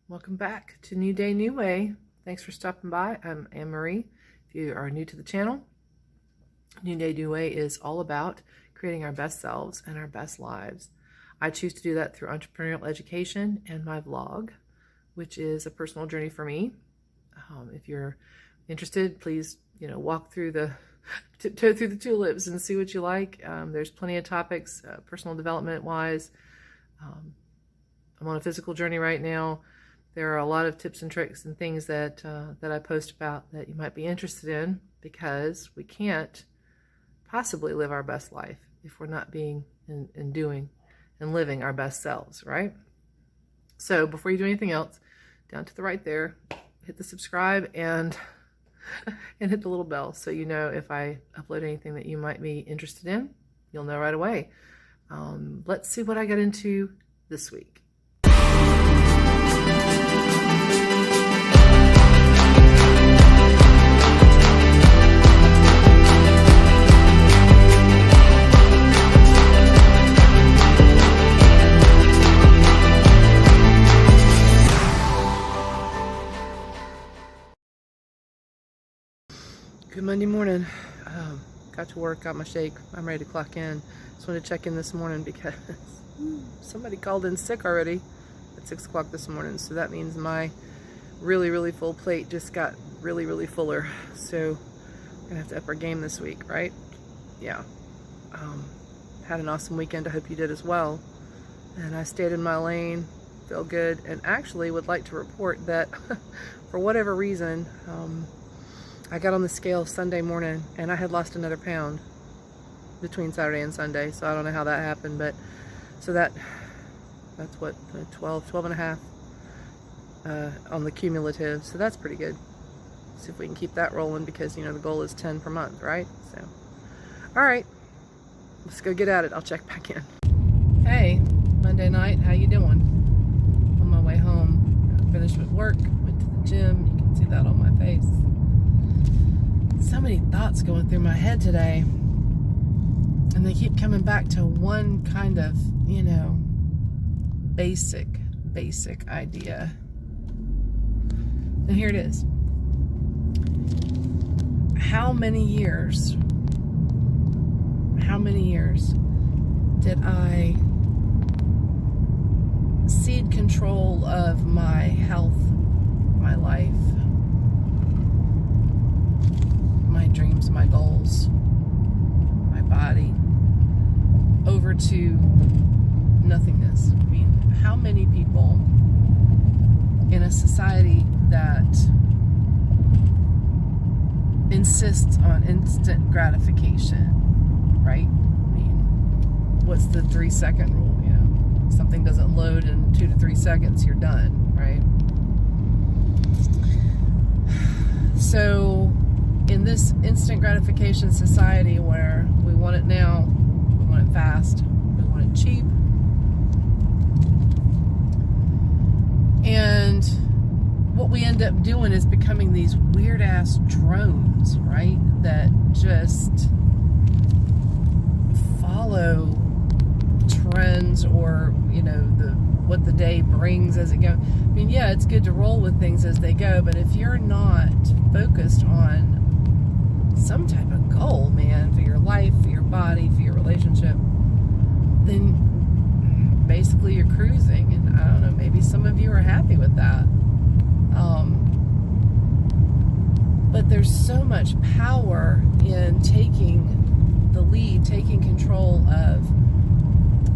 Welcome back to New Day, New Way. Thanks for stopping by. I'm Anne-Marie. If you are new to the channel, New Day, New Way is all about creating our best selves and our best lives. I choose to do that through entrepreneurial education and my vlog, which is a personal journey for me. If you're interested, please, walk through tiptoe through the tulips and see what you like. There's plenty of topics, personal development wise. I'm on a physical journey right now. There are a lot of tips and tricks and things that I post about that you might be interested in, because we can't possibly live our best life if we're not being and doing and living our best selves, right? So before you do anything else, down to the right there, hit the subscribe and hit the little bell so you know if I upload anything that you might be interested in. You'll know right away. Let's see what I got into this week. Good Monday morning. Got to work, got my shake. I'm ready to clock in. Just wanted to check in this morning because somebody called in sick already at 6 o'clock this morning. So that means my really full plate just got really fuller. So I'm gonna have to up our game this week, right? Yeah. Had an awesome weekend. I hope you did as well. And I stayed in my lane, feel good, and actually would like to report that for whatever reason, I got on the scale Sunday morning and I had lost another pound between Saturday and Sunday. So I don't know how that happened, but so that's what, 12 and a half on the cumulative. So that's pretty good. See if we can keep that rolling, because the goal is 10 per month, right? So, all right, let's go get at it. I'll check back in. Hey, Monday night, how you doing? On my way home, I finished with work, went to the gym. You can see that on my face. So many thoughts going through my head today, and they keep coming back to one kind of, basic idea. And here it is. How many years did I cede control of my health, my life, my dreams, my goals, my body, over to nothingness? I mean, how many people in a society that insists on instant gratification, right? I mean, what's the 3-second rule? Something doesn't load in 2 to 3 seconds, you're done, right? So in this instant gratification society where we want it now, we want it fast, we want it cheap, and what we end up doing is becoming these weird ass drones, right, that just follow trends or what the day brings as it goes. I mean, yeah, it's good to roll with things as they go, but if you're not focused on some type of goal, man, for your life, for your body, for your relationship, then basically you're cruising. And I don't know, maybe some of you are happy with that. But there's so much power in taking the lead, taking control of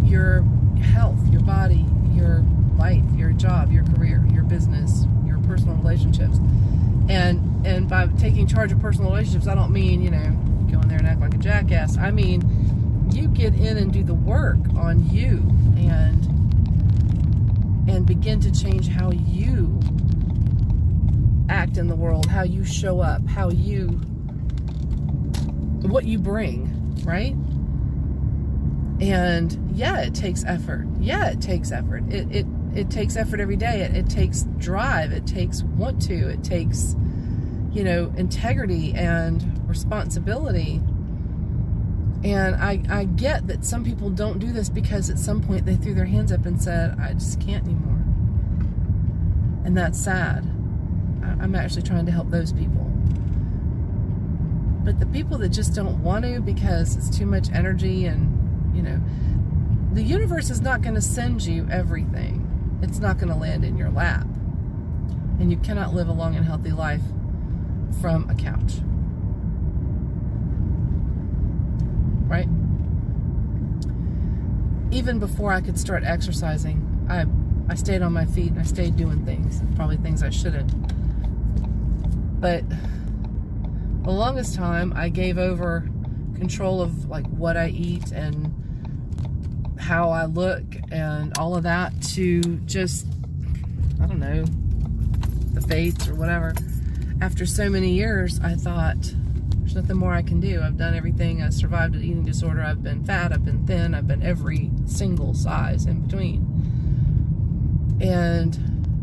your health, your body, your life, your job, your career, your business, your personal relationships. And by taking charge of personal relationships, I don't mean, go in there and act like a jackass. I mean, you get in and do the work on you and begin to change how you act in the world, how you show up, what you bring, right? And yeah, it takes effort. It takes effort every day. It takes drive. It takes want to. It takes, integrity and responsibility. And I get that some people don't do this because at some point they threw their hands up and said, I just can't anymore. And that's sad. I'm actually trying to help those people. But the people that just don't want to because it's too much energy, and, you know, the universe is not going to send you everything. It's not going to land in your lap. And you cannot live a long and healthy life from a couch. Right? Even before I could start exercising, I stayed on my feet and I stayed doing things, probably things I shouldn't. But the longest time I gave over control of like what I eat and how I look and all of that to just, I don't know, the fates or whatever. After so many years, I thought, there's nothing more I can do. I've done everything. I survived an eating disorder. I've been fat. I've been thin. I've been every single size in between. And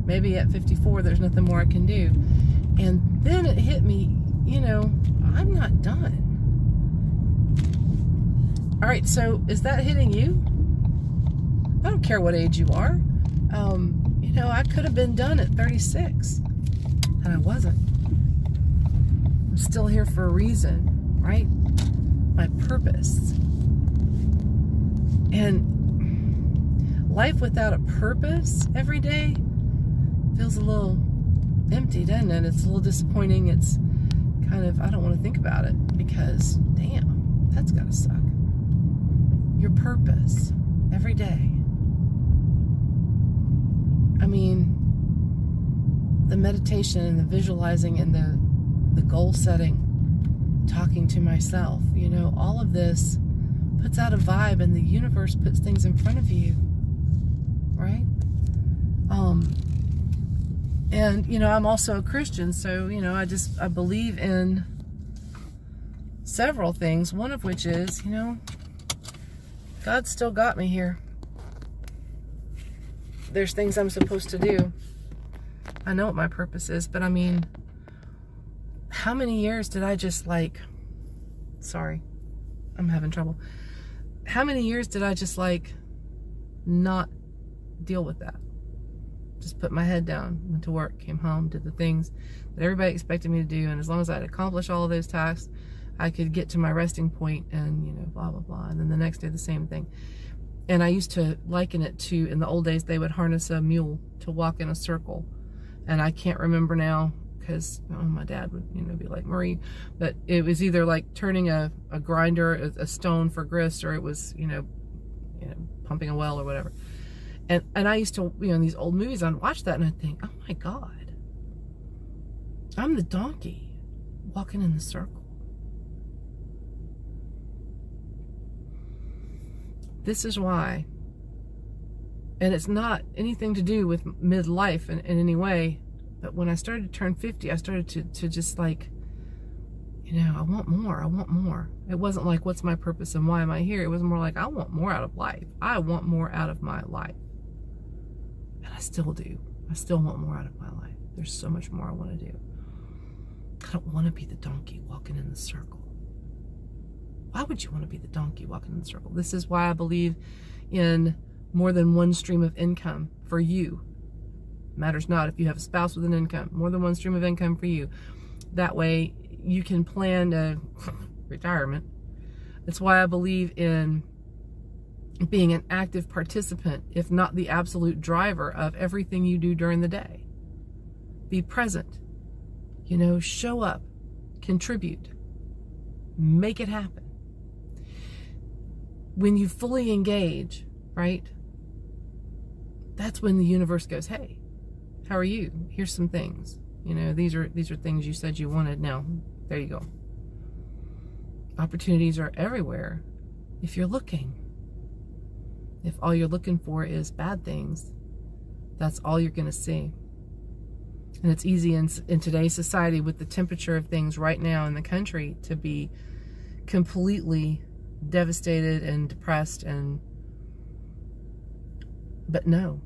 maybe at 54, there's nothing more I can do. And then it hit me, you know, I'm not done. All right, so is that hitting you? I don't care what age you are. You know, I could have been done at 36, and I wasn't. I'm still here for a reason, right? My purpose. And life without a purpose every day feels a little empty, doesn't it? It's a little disappointing. It's kind of, I don't want to think about it because, damn, that's gotta suck. Your purpose every day. I mean, the meditation and the visualizing and the goal setting, talking to myself, you know, all of this puts out a vibe, and the universe puts things in front of you, right? And, you know, I'm also a Christian, so, you know, I believe in several things, one of which is, you know, God still got me here. There's things I'm supposed to do. I know what my purpose is, but I mean, how many years did I just like, sorry, I'm having trouble. How many years did I just like not deal with that? Just put my head down, went to work, came home, did the things that everybody expected me to do, and as long as I'd accomplish all of those tasks, I could get to my resting point and, you know, blah, blah, blah. And then the next day, the same thing. And I used to liken it to, in the old days, they would harness a mule to walk in a circle. And I can't remember now because my dad would, you know, be like, Marie, but it was either like turning a grinder, a stone for grist, or it was, you know, pumping a well or whatever. And I used to, you know, in these old movies, I'd watch that and I'd think, oh my God, I'm the donkey walking in the circle. This is why, and it's not anything to do with midlife in any way, but when I started to turn 50, I started to just like, you know, I want more, I want more. It wasn't like, what's my purpose and why am I here? It was more like, I want more out of life. I want more out of my life. And I still do. I still want more out of my life. There's so much more I want to do. I don't want to be the donkey walking in the circle. Why would you want to be the donkey walking in the circle? This is why I believe in more than one stream of income for you. Matters not if you have a spouse with an income. More than one stream of income for you. That way you can plan a retirement. That's why I believe in being an active participant, if not the absolute driver of everything you do during the day. Be present. You know, show up. Contribute. Make it happen. When you fully engage, right, that's when the universe goes, hey, how are you? Here's some things. You know, these are things you said you wanted. Now, there you go. Opportunities are everywhere if you're looking. If all you're looking for is bad things, that's all you're going to see. And it's easy in today's society with the temperature of things right now in the country to be completely devastated and depressed, but no,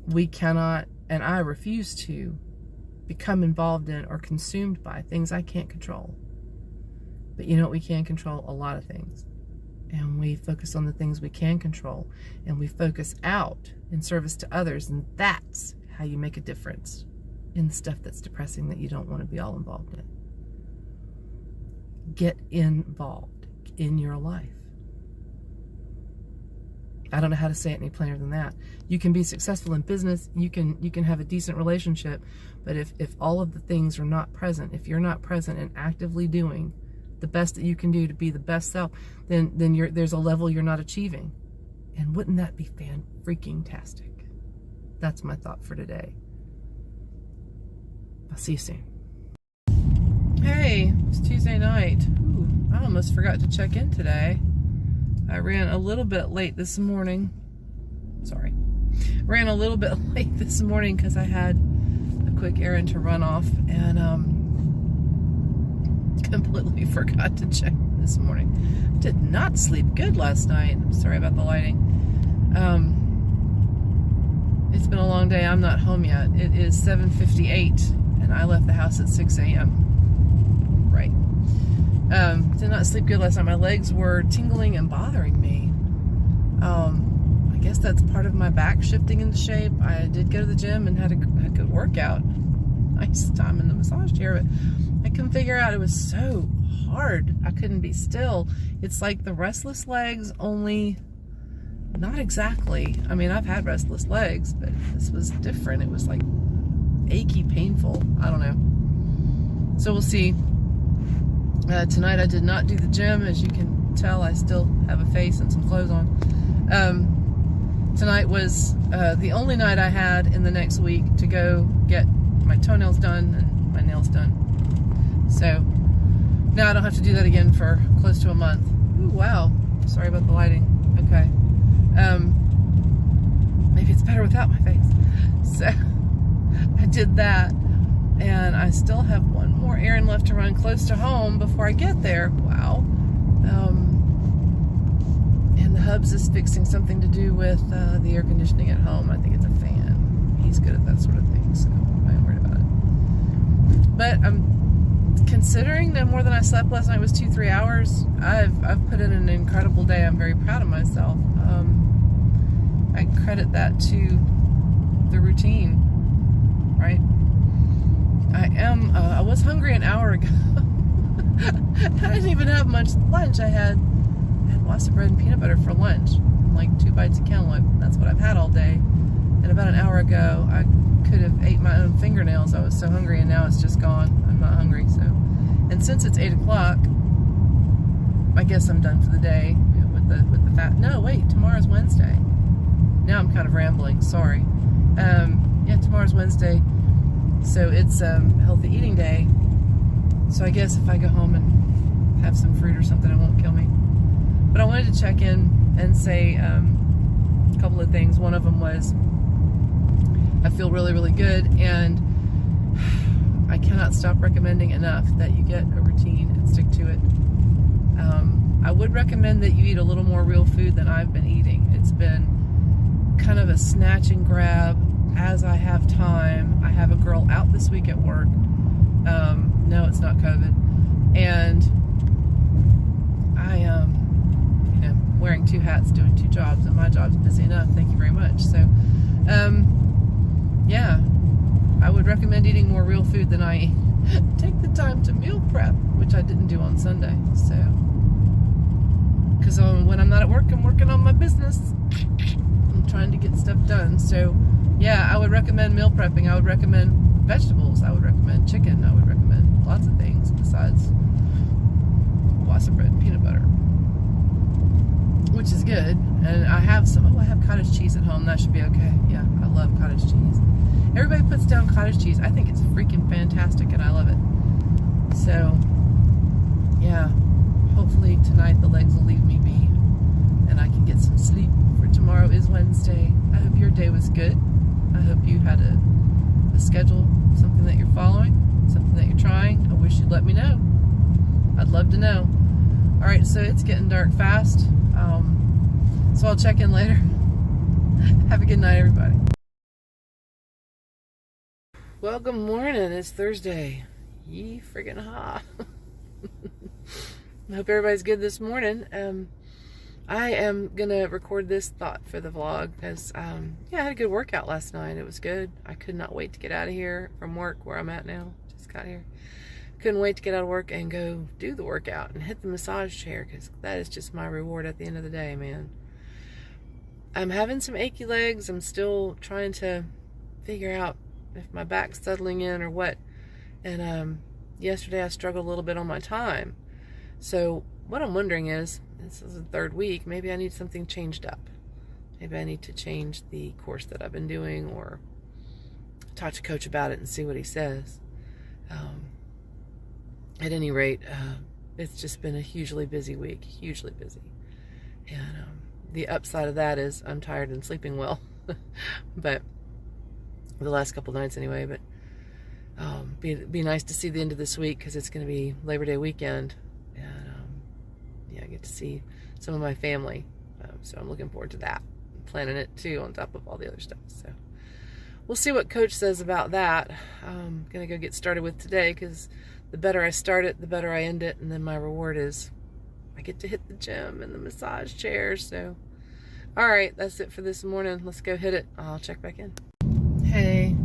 we cannot, and I refuse to become involved in or consumed by things I can't control. But you know what we can control? A lot of things. and we focus on the things we can control, and we focus out in service to others, and that's how you make a difference in the stuff that's depressing that you don't want to be all involved in. Get involved in your life. I don't know how to say it any plainer than that. You can be successful in business, you can have a decent relationship, but if all of the things are not present, if you're not present and actively doing the best that you can do to be the best self, then there's a level you're not achieving. And wouldn't that be fan-freaking-tastic? That's my thought for today. I'll see you soon. Hey, it's Tuesday night. Ooh, I almost forgot to check in today. I ran a little bit late this morning. Sorry. Ran a little bit late this morning because I had a quick errand to run off, and completely forgot to check this morning. I did not sleep good last night. I'm sorry about the lighting. It's been a long day. I'm not home yet. It is 7:58 and I left the house at 6 a.m. Right. Did not sleep good last night. My legs were tingling and bothering me. I guess that's part of my back shifting into shape. I did go to the gym and had a good workout. Nice time in the massage chair, but I couldn't figure out, it was so hard. I couldn't be still. It's like the restless legs, only not exactly. I mean, I've had restless legs, but this was different. It was like achy, painful. I don't know. So we'll see. Tonight I did not do the gym. As you can tell, I still have a face and some clothes on. Tonight was the only night I had in the next week to go get my toenails done and my nails done. So now I don't have to do that again for close to a month. Ooh, wow. Sorry about the lighting. Okay. Maybe it's better without my face. So I did that, and I still have one more errand left to run close to home before I get there. Wow. And the hubs is fixing something to do with the air conditioning at home. I think it's a fan. He's good at that sort of thing, so I ain't worried about it. But I'm considering no more than I slept last night was 2-3 hours. I've put in an incredible day. I'm very proud of myself. I credit that to the routine, right? I was hungry an hour ago. I didn't even have much lunch. I had wassa bread and peanut butter for lunch, and like 2 bites of cantaloupe. That's what I've had all day. And about an hour ago, I could have ate my own fingernails. I was so hungry, and now it's just gone. I'm not hungry, so. And since it's 8 o'clock, I guess I'm done for the day with the fat. No, wait, tomorrow's Wednesday. Now I'm kind of rambling. Sorry. Yeah, tomorrow's Wednesday, so it's healthy eating day. So I guess if I go home and have some fruit or something, it won't kill me. But I wanted to check in and say a couple of things. One of them was I feel really, really good, and I cannot stop recommending enough that you get a routine and stick to it. I would recommend that you eat a little more real food than I've been eating. It's been kind of a snatch and grab as I have time. I have a girl out this week at work. No, it's not COVID. And I wearing 2 hats, doing 2 jobs, and my job's busy enough. Thank you very much. So, yeah, I would recommend eating more real food than I eat. Take the time to meal prep, which I didn't do on Sunday. So, because when I'm not at work, I'm working on my business. I'm trying to get stuff done. So, yeah, I would recommend meal prepping. I would recommend vegetables. I would recommend chicken. I would recommend lots of things besides wassa bread and peanut butter, which is good. And I have I have cottage cheese at home. That should be okay. Yeah, I love cottage cheese. Everybody puts down cottage cheese. I think it's freaking fantastic, and I love it. So, yeah, hopefully tonight the legs will leave me be, and I can get some sleep, for tomorrow is Wednesday. I hope your day was good. I hope you had a schedule, something that you're following, something that you're trying. I wish you'd let me know. I'd love to know. All right, so it's getting dark fast, so I'll check in later. Have a good night, everybody. Well, good morning. It's Thursday. Yee friggin' ha. I hope everybody's good this morning. I am gonna record this thought for the vlog because yeah, I had a good workout last night. It was good. I could not wait to get out of here from work where I'm at now. Just got here. Couldn't wait to get out of work and go do the workout and hit the massage chair because that is just my reward at the end of the day, man. I'm having some achy legs. I'm still trying to figure out if my back's settling in or what. And yesterday I struggled a little bit on my time. So what I'm wondering is, this is the third week, maybe I need something changed up. Maybe I need to change the course that I've been doing or talk to Coach about it and see what he says. At any rate, it's just been a hugely busy week, hugely busy. And the upside of that is I'm tired and sleeping well, but the last couple nights anyway. But be nice to see the end of this week because it's going to be Labor Day weekend, and yeah, I get to see some of my family. So I'm looking forward to that. I'm planning it too on top of all the other stuff. So we'll see what Coach says about that. I'm gonna go get started with today because the better I start it, the better I end it, and then my reward is I get to hit the gym and the massage chair. So, all right, that's it for this morning. Let's go hit it. I'll check back in. Hey,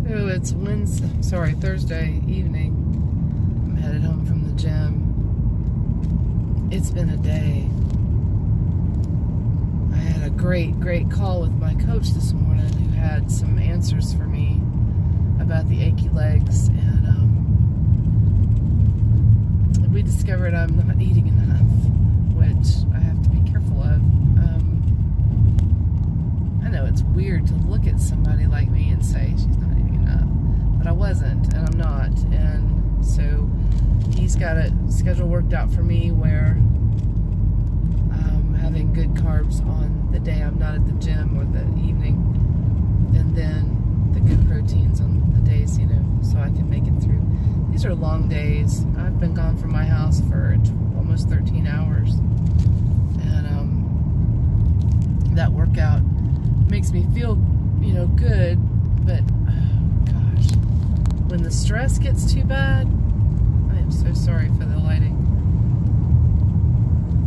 oh, it's Thursday evening. I'm headed home from the gym. It's been a day. I had a great call with my coach this morning who had some answers for me about the achy legs, and we discovered I'm not eating enough, which I have to be careful of. I know it's weird to look at somebody like me and say she's not eating enough, but I wasn't, and I'm not, and so he's got a schedule worked out for me where I'm having good carbs on the day I'm not at the gym or the evening, and then the good proteins on the days, so I can make it through. These are long days. I've been gone from my house for almost 13 hours, and that workout makes me feel, good, but gosh, when the stress gets too bad, I am so sorry for the lighting.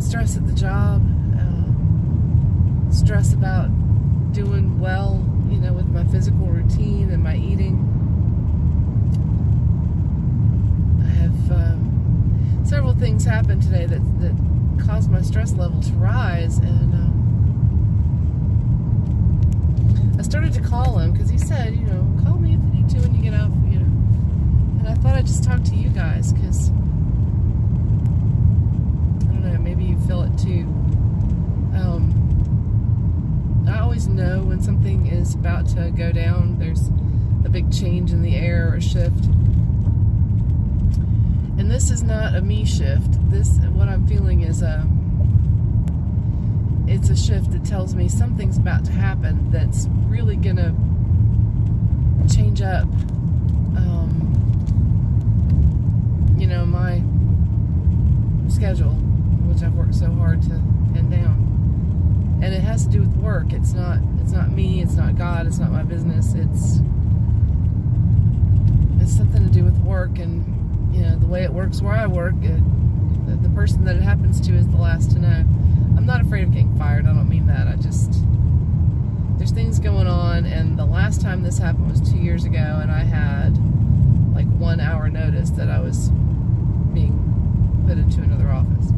Stress at the job, stress about doing well, with my physical routine and my eating. I have several things happen today that caused my stress level to rise, and I started to call him because he said, call me if you need to when you get up, and I thought I'd just talk to you guys because I don't know, maybe you feel it too. I always know when something is about to go down. There's a big change in the air or a shift. And this is not a me shift. What I'm feeling is it's a shift that tells me something's about to happen that's really gonna change up my schedule, which I've worked so hard to pin down. And it has to do with work. It's not me, it's not God, it's not my business. It's something to do with work, and the way it works where I work, the person that it happens to is the last to know. I'm not afraid of getting fired. I don't mean that. There's things going on, and the last time this happened was 2 years ago, and I had like 1 hour notice that I was being put into another office.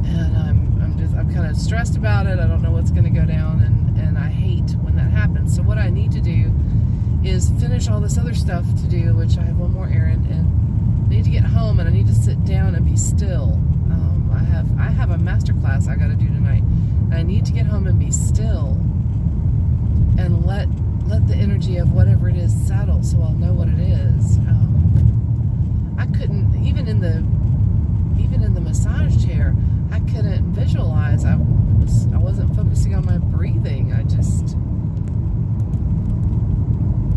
And I'm kind of stressed about it. I don't know what's going to go down, and I hate when that happens. So what I need to do is finish all this other stuff to do, which I have one more errand, and I need to get home, and I need to sit down and be still. I have a master class I got to do tonight, and I need to get home and be still and let the energy of whatever it is settle, so I'll know what it is. I couldn't even in the massage chair. I couldn't visualize. I wasn't focusing on my breathing.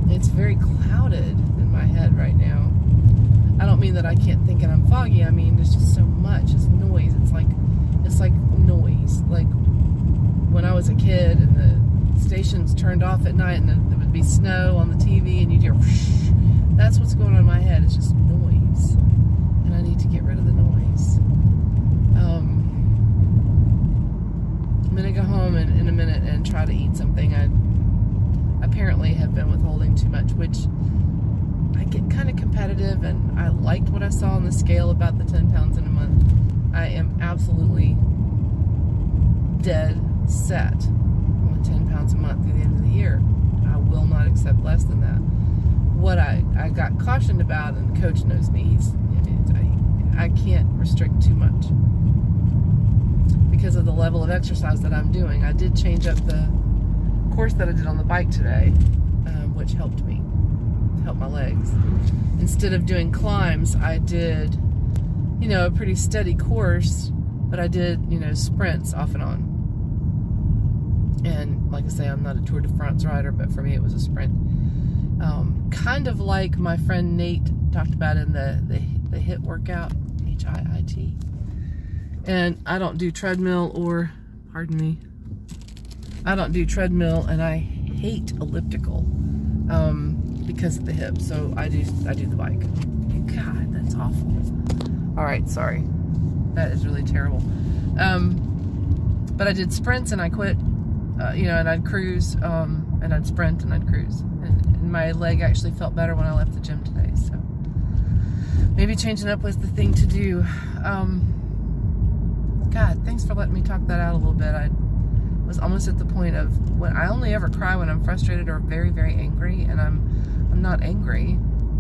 It's very clouded in my head right now. I don't mean that I can't think and I'm foggy. I mean, there's just so much. It's noise. It's like noise. Like when I was a kid and the stations turned off at night and there would be snow on the TV and you'd hear whoosh. That's what's going on in my head. It's just noise. And I need to get rid of the noise. I'm gonna go home in a minute and try to eat something. I apparently have been withholding too much, which I get kind of competitive, and I liked what I saw on the scale about the 10 pounds in a month. I am absolutely dead set on 10 pounds a month through the end of the year. I will not accept less than that. What I got cautioned about, and the coach knows me, I can't restrict too much because of the level of exercise that I'm doing. I did change up the course that I did on the bike today, which helped me, help my legs. Instead of doing climbs, I did, a pretty steady course, but I did, sprints off and on. And like I say, I'm not a Tour de France rider, but for me it was a sprint. Kind of like my friend Nate talked about in the HIIT workout, HIIT. And I don't do treadmill I don't do treadmill, and I hate elliptical because of the hip. So I do the bike. God, that's awful. All right, sorry. That is really terrible. But I did sprints and I quit, and I'd cruise, and I'd sprint and I'd cruise. And my leg actually felt better when I left the gym today. So maybe changing up was the thing to do. God, thanks for letting me talk that out a little bit. I was almost at the point of when I only ever cry when I'm frustrated or very, very angry, and I'm not angry,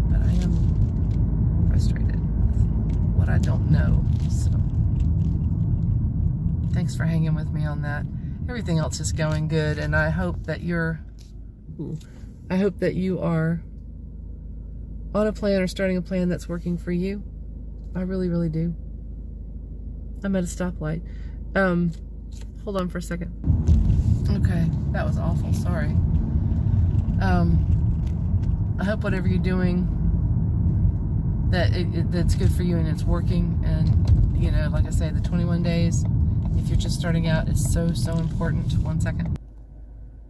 but I am frustrated with what I don't know. So thanks for hanging with me on that. Everything else is going good, and I hope that you are on a plan or starting a plan that's working for you. I really, really do. I'm at a stoplight. Hold on for a second. Okay, that was awful. Sorry. I hope whatever you're doing, that's good for you and it's working. And like I say, the 21 days, if you're just starting out, is so, so important. 1 second.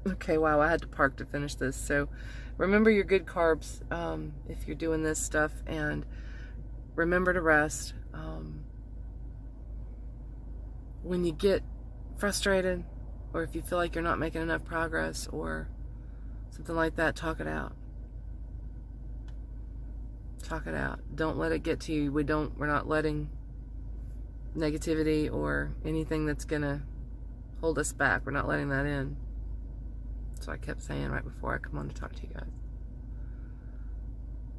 Okay, wow, I had to park to finish this. So remember your good carbs if you're doing this stuff, and remember to rest. When you get frustrated, or if you feel like you're not making enough progress or something like that, talk it out. Talk it out. Don't let it get to you. We're not letting negativity or anything that's gonna hold us back. We're not letting that in. So I kept saying right before I come on to talk to you guys.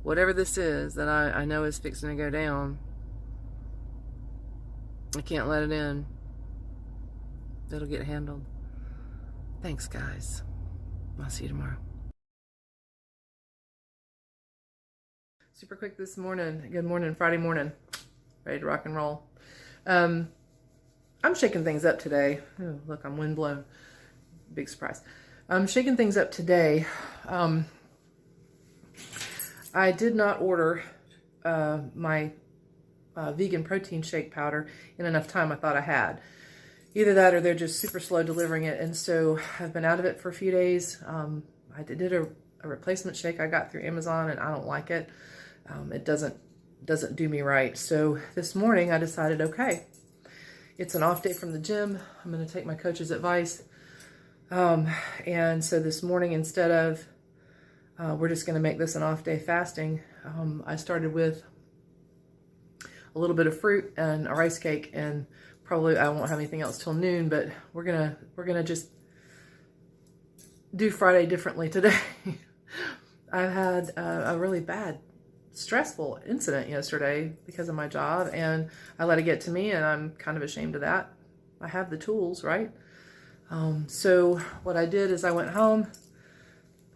Whatever this is that I know is fixing to go down, I can't let it in. It'll get handled. Thanks, guys. I'll see you tomorrow. Super quick this morning. Good morning, Friday morning. Ready to rock and roll. I'm shaking things up today. Oh, look, I'm windblown. Big surprise. I'm shaking things up today. I did not order my vegan protein shake powder in enough time. I thought I had. Either that or they're just super slow delivering it. And so I've been out of it for a few days. I did a replacement shake I got through Amazon, and I don't like it. It doesn't do me right. So this morning I decided, okay, it's an off day from the gym. I'm going to take my coach's advice. And so this morning, instead of, we're just going to make this an off day fasting, I started with a little bit of fruit and a rice cake, and probably I won't have anything else till noon, but we're gonna just do Friday differently today. I had a really bad, stressful incident yesterday because of my job, and I let it get to me, and I'm kind of ashamed of that. I have the tools, right? So what I did is I went home.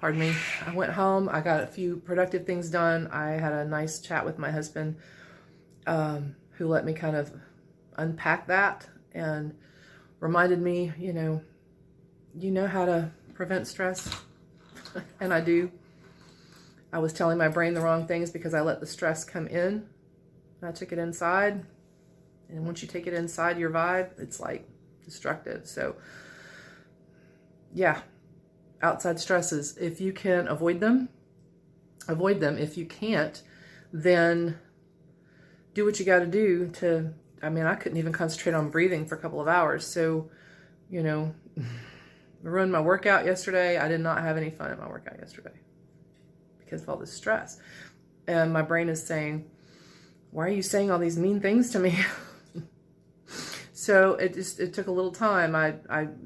Pardon me. I went home. I got a few productive things done. I had a nice chat with my husband, who let me kind of unpack that and reminded me, you know how to prevent stress. And I do. I was telling my brain the wrong things because I let the stress come in. I took it inside, and once you take it inside your vibe, it's like destructive. So yeah, outside stresses, if you can avoid them. If you can't, then do what you got to do to I mean, I couldn't even concentrate on breathing for a couple of hours. So, you know, I ruined my workout yesterday. I did not have any fun at my workout yesterday because of all this stress. And my brain is saying, why are you saying all these mean things to me? So it took a little time.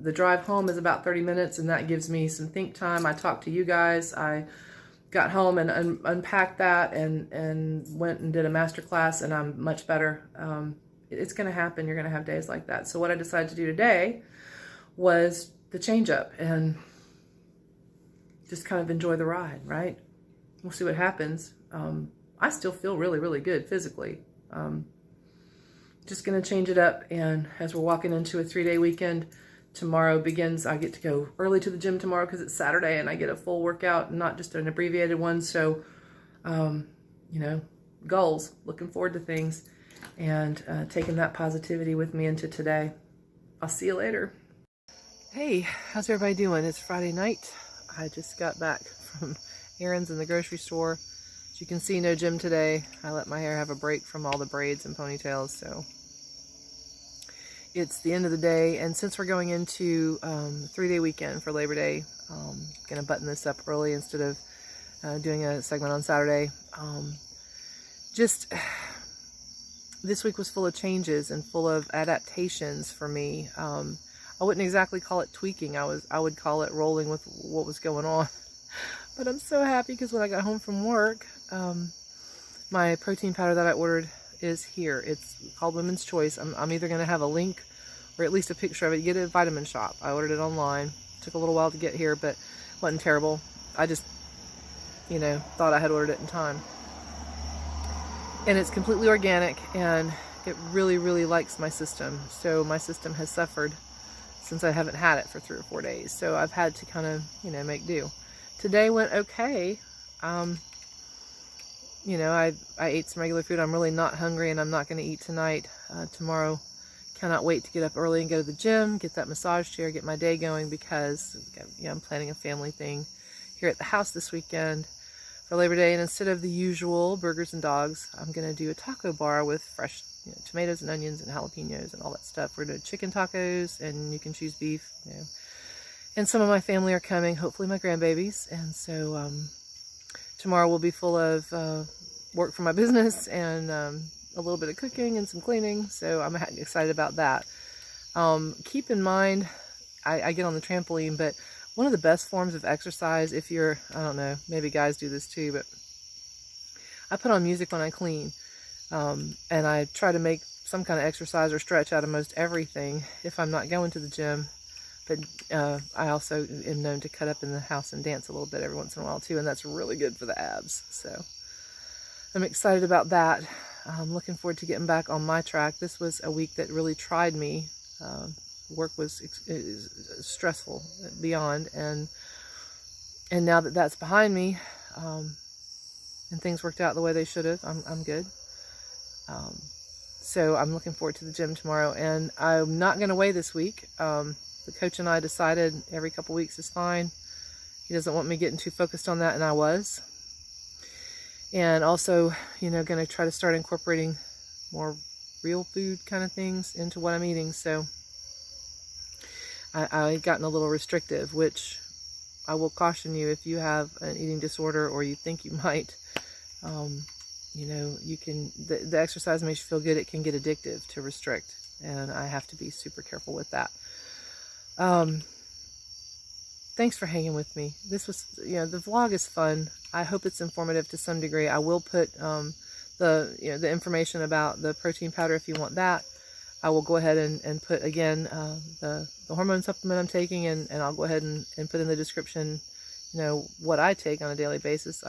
The drive home is about 30 minutes, and that gives me some think time. I talked to you guys. I got home and unpacked that and went and did a master class, and I'm much better. It's going to happen. You're going to have days like that. So what I decided to do today was the change up and just kind of enjoy the ride, right? We'll see what happens. I still feel really, really good physically. Just going to change it up, and as we're walking into a 3-day weekend, tomorrow begins. I get to go early to the gym tomorrow because it's Saturday, and I get a full workout, not just an abbreviated one. So, you know, goals, looking forward to things, and taking that positivity with me into today. I'll see you later. Hey, how's everybody doing? It's Friday night. I just got back from errands in the grocery store. As you can see, no gym today. I let my hair have a break from all the braids and ponytails, so it's the end of the day. And since we're going into 3-day weekend for Labor Day, gonna button this up early instead of doing a segment on Saturday. Just this week was full of changes and full of adaptations for me. I wouldn't exactly call it tweaking. I would call it rolling with what was going on. But I'm so happy because when I got home from work, my protein powder that I ordered is here. It's called Women's Choice. I'm either going to have a link or at least a picture of it. You get it at Vitamin Shop. I ordered it online. Took a little while to get here, but wasn't terrible. I just, you know, thought I had ordered it in time. And it's completely organic, and it really, really likes my system. So my system has suffered since I haven't had it for 3 or 4 days. So I've had to kind of, you know, make do. Today went okay. You know, I ate some regular food. I'm really not hungry, and I'm not going to eat tonight. Tomorrow, cannot wait to get up early and go to the gym, get that massage chair, get my day going, because you know, I'm planning a family thing here at the house this weekend for Labor Day. And instead of the usual burgers and dogs, I'm going to do a taco bar with fresh, you know, tomatoes and onions and jalapenos and all that stuff. We're doing chicken tacos, and you can choose beef, you know. And some of my family are coming, hopefully my grandbabies. And so tomorrow will be full of work for my business and a little bit of cooking and some cleaning. So I'm excited about that. Keep in mind, I get on the trampoline, but one of the best forms of exercise, if you're, I don't know, maybe guys do this too, but I put on music when I clean. And I try to make some kind of exercise or stretch out of most everything if I'm not going to the gym. But I also am known to cut up in the house and dance a little bit every once in a while too, and that's really good for the abs. So I'm excited about that. I'm looking forward to getting back on my track. This was a week that really tried me. Work was stressful beyond, and now that that's behind me, and things worked out the way they should have, I'm good. So I'm looking forward to the gym tomorrow, and I'm not going to weigh this week. The coach and I decided every couple weeks is fine. He doesn't want me getting too focused on that, and I was. And also, you know, going to try to start incorporating more real food kind of things into what I'm eating. So I've gotten a little restrictive, which I will caution you, if you have an eating disorder or you think you might, you know, you can, the exercise makes you feel good. It can get addictive to restrict, and I have to be super careful with that. Thanks for hanging with me. This was, you know, the vlog is fun. I hope it's informative to some degree. I will put the information about the protein powder if you want that. I will go ahead and put again the hormone supplement I'm taking, and I'll go ahead and put in the description, you know, what I take on a daily basis,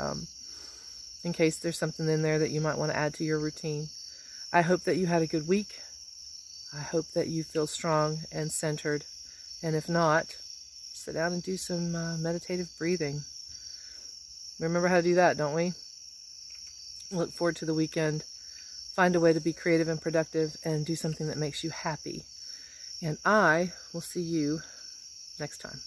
in case there's something in there that you might want to add to your routine. I hope that you had a good week. I hope that you feel strong and centered. And if not, sit down and do some meditative breathing. Remember how to do that, don't we? Look forward to the weekend. Find a way to be creative and productive and do something that makes you happy. And I will see you next time.